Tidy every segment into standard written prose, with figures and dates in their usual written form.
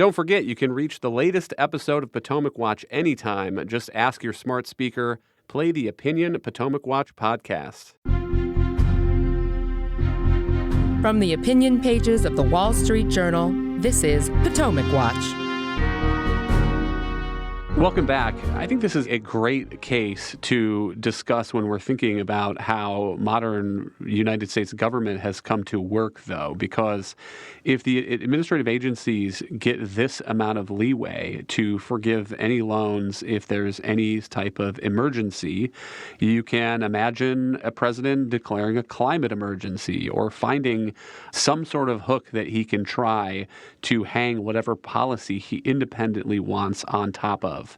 Don't forget, you can reach the latest episode of Potomac Watch anytime. Just ask your smart speaker, play the Opinion Potomac Watch podcast. From the opinion pages of the Wall Street Journal, this is Potomac Watch. Welcome back. I think this is a great case to discuss when we're thinking about how modern United States government has come to work, though, because if the administrative agencies get this amount of leeway to forgive any loans if there's any type of emergency, you can imagine a president declaring a climate emergency or finding some sort of hook that he can try to hang whatever policy he independently wants on top of.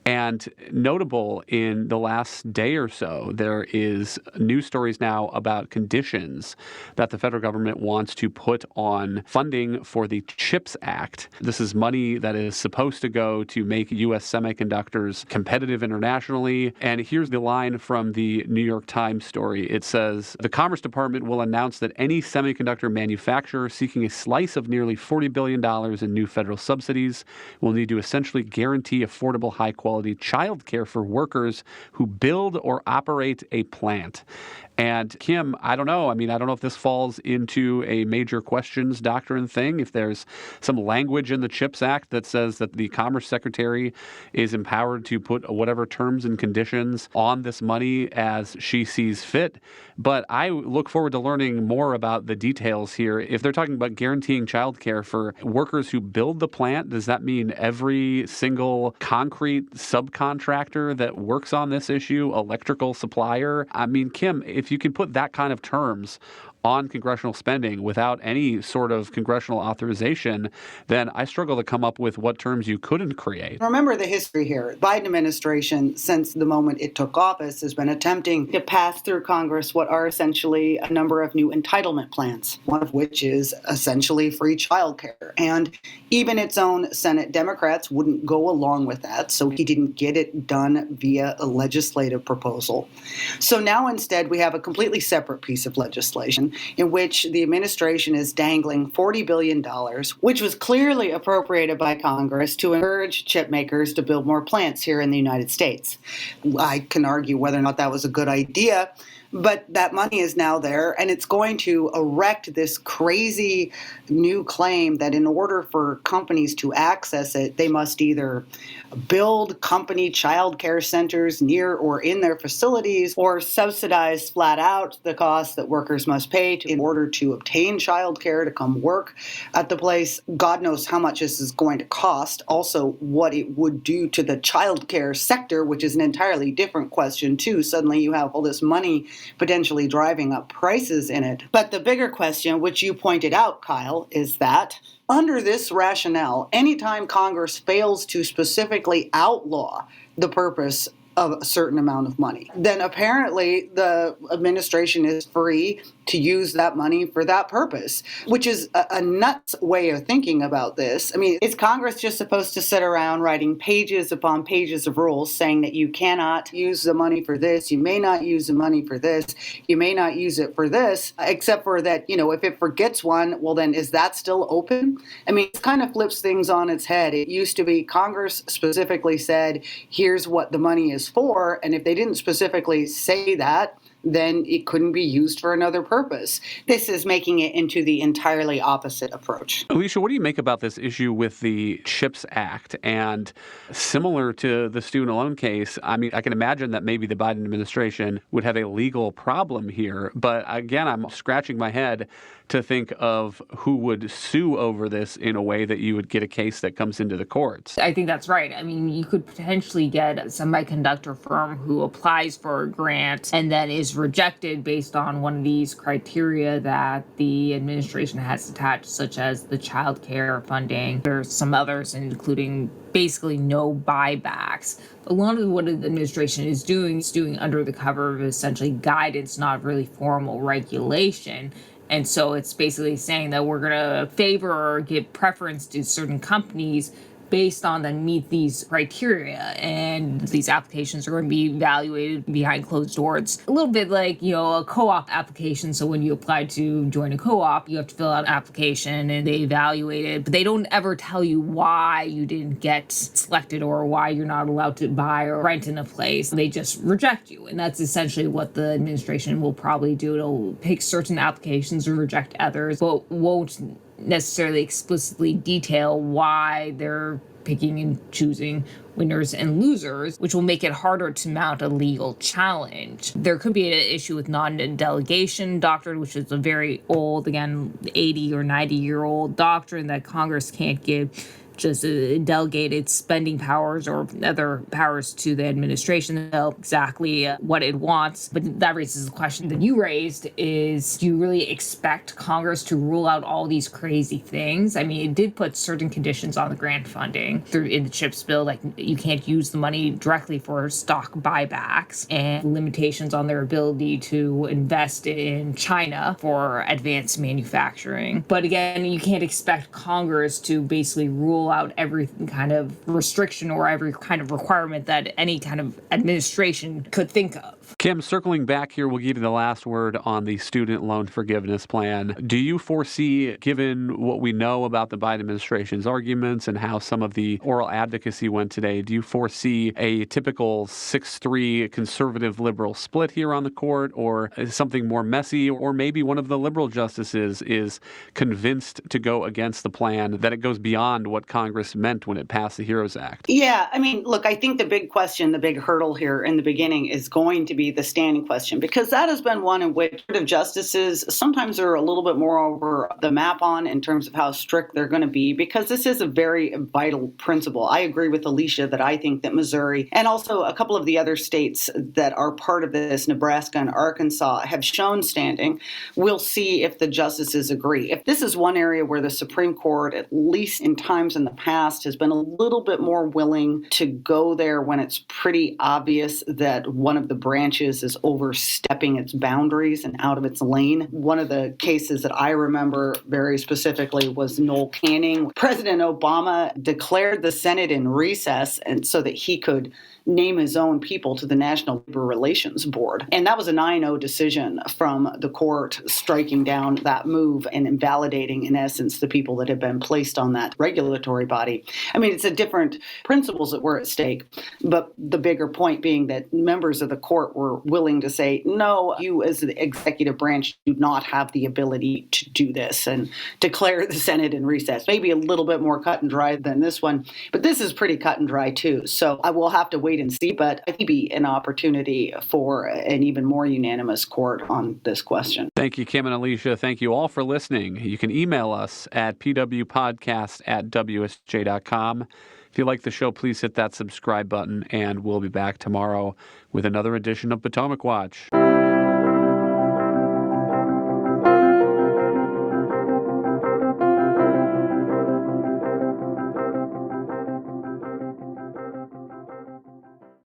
And notable in the last day or so, there is news stories now about conditions that the federal government wants to put on funding for the CHIPS Act. This is money that is supposed to go to make U.S. semiconductors competitive internationally. And here's the line from the New York Times story. It says, the Commerce Department will announce that any semiconductor manufacturer seeking a slice of nearly $40 billion in new federal subsidies will need to essentially guarantee affordable, high-quality child care for workers who build or operate a plant. And Kim, I don't know. I don't know if this falls into a major questions doctrine thing, if there's some language in the CHIPS Act that says that the Commerce Secretary is empowered to put whatever terms and conditions on this money as she sees fit. But I look forward to learning more about the details here. If they're talking about guaranteeing child care for workers who build the plant, does that mean every single concrete subcontractor that works on this issue, electrical supplier? Kim, if you can put that kind of terms on congressional spending without any sort of congressional authorization, then I struggle to come up with what terms you couldn't create. Remember the history here. The Biden administration, since the moment it took office, has been attempting to pass through Congress what are essentially a number of new entitlement plans, one of which is essentially free child care. And even its own Senate Democrats wouldn't go along with that, so he didn't get it done via a legislative proposal. So now instead we have a completely separate piece of legislation in which the administration is dangling $40 billion, which was clearly appropriated by Congress to encourage chip makers to build more plants here in the United States. I can argue whether or not that was a good idea, but that money is now there, and it's going to erect this crazy new claim that in order for companies to access it, they must either build company child care centers near or in their facilities or subsidize flat out the cost that workers must pay in order to obtain child care to come work at the place. God knows how much this is going to cost. Also, what it would do to the child care sector, which is an entirely different question, too. Suddenly you have all this money potentially driving up prices in it. But the bigger question, which you pointed out, Kyle, is that under this rationale, anytime Congress fails to specifically outlaw the purpose of a certain amount of money, then apparently the administration is free to use that money for that purpose, which is a nuts way of thinking about this. Is Congress just supposed to sit around writing pages upon pages of rules saying that you cannot use the money for this, you may not use the money for this, you may not use it for this, except for that, if it forgets one, well then is that still open? It kind of flips things on its head. It used to be Congress specifically said, here's what the money is for, and if they didn't specifically say that, then it couldn't be used for another purpose. This is making it into the entirely opposite approach. Alicia, what do you make about this issue with the CHIPS Act? And similar to the student loan case, I can imagine that maybe the Biden administration would have a legal problem here. But again, I'm scratching my head to think of who would sue over this in a way that you would get a case that comes into the courts. I think that's right. You could potentially get a semiconductor firm who applies for a grant and then is rejected based on one of these criteria that the administration has attached, such as the child care funding. There's some others, including basically no buybacks. A lot of what the administration is doing under the cover of essentially guidance, not really formal regulation. And so it's basically saying that we're going to favor or give preference to certain companies based on that meet these criteria, and these applications are going to be evaluated behind closed doors. A little bit like, a co-op application. So when you apply to join a co-op, you have to fill out an application and they evaluate it, but they don't ever tell you why you didn't get selected or why you're not allowed to buy or rent in a place. They just reject you. And that's essentially what the administration will probably do. It'll pick certain applications and reject others, but won't necessarily explicitly detail why they're picking and choosing winners and losers, which will make it harder to mount a legal challenge. There could be an issue with non-delegation doctrine, which is a very old, again, 80 or 90-year-old doctrine that Congress can't give just delegated spending powers or other powers to the administration to know exactly what it wants. But that raises the question that you raised is, do you really expect Congress to rule out all these crazy things? I mean, it did put certain conditions on the grant funding in the CHIPS bill, like you can't use the money directly for stock buybacks, and limitations on their ability to invest in China for advanced manufacturing. But again, you can't expect Congress to basically rule out every kind of restriction or every kind of requirement that any kind of administration could think of. Kim, circling back here, we'll give you the last word on the student loan forgiveness plan. Do you foresee, given what we know about the Biden administration's arguments and how some of the oral advocacy went today, do you foresee a typical 6-3 conservative liberal split here on the court, or something more messy, or maybe one of the liberal justices is convinced to go against the plan, that it goes beyond what Congress meant when it passed the HEROES Act? Yeah, I mean, look, I think the big question, the big hurdle here in the beginning is going to be the standing question, because that has been one in which justices sometimes are a little bit more over the map on in terms of how strict they're going to be, because this is a very vital principle. I agree with Alicia that I think that Missouri and also a couple of the other states that are part of this, Nebraska and Arkansas, have shown standing. We'll see if the justices agree. If this is one area where the Supreme Court, at least in times in the past, has been a little bit more willing to go there when it's pretty obvious that one of the branches is overstepping its boundaries and out of its lane. One of the cases that I remember very specifically was Noel Canning. President Obama declared the Senate in recess, and so that he could name his own people to the National Labor Relations Board. And that was a 9-0 decision from the court, striking down that move and invalidating, in essence, the people that had been placed on that regulatory body. I mean, it's a different principles that were at stake, but the bigger point being that members of the court were willing to say, no, you as the executive branch do not have the ability to do this, and declare the Senate in recess. Maybe a little bit more cut and dry than this one, but this is pretty cut and dry too. So I will have to wait and see, but I think it'd be an opportunity for an even more unanimous court on this question. Thank you, Kim and Alicia. Thank you all for listening. You can email us at pwpodcast@wsj.com. If you like the show, please hit that subscribe button, and we'll be back tomorrow with another edition of Potomac Watch.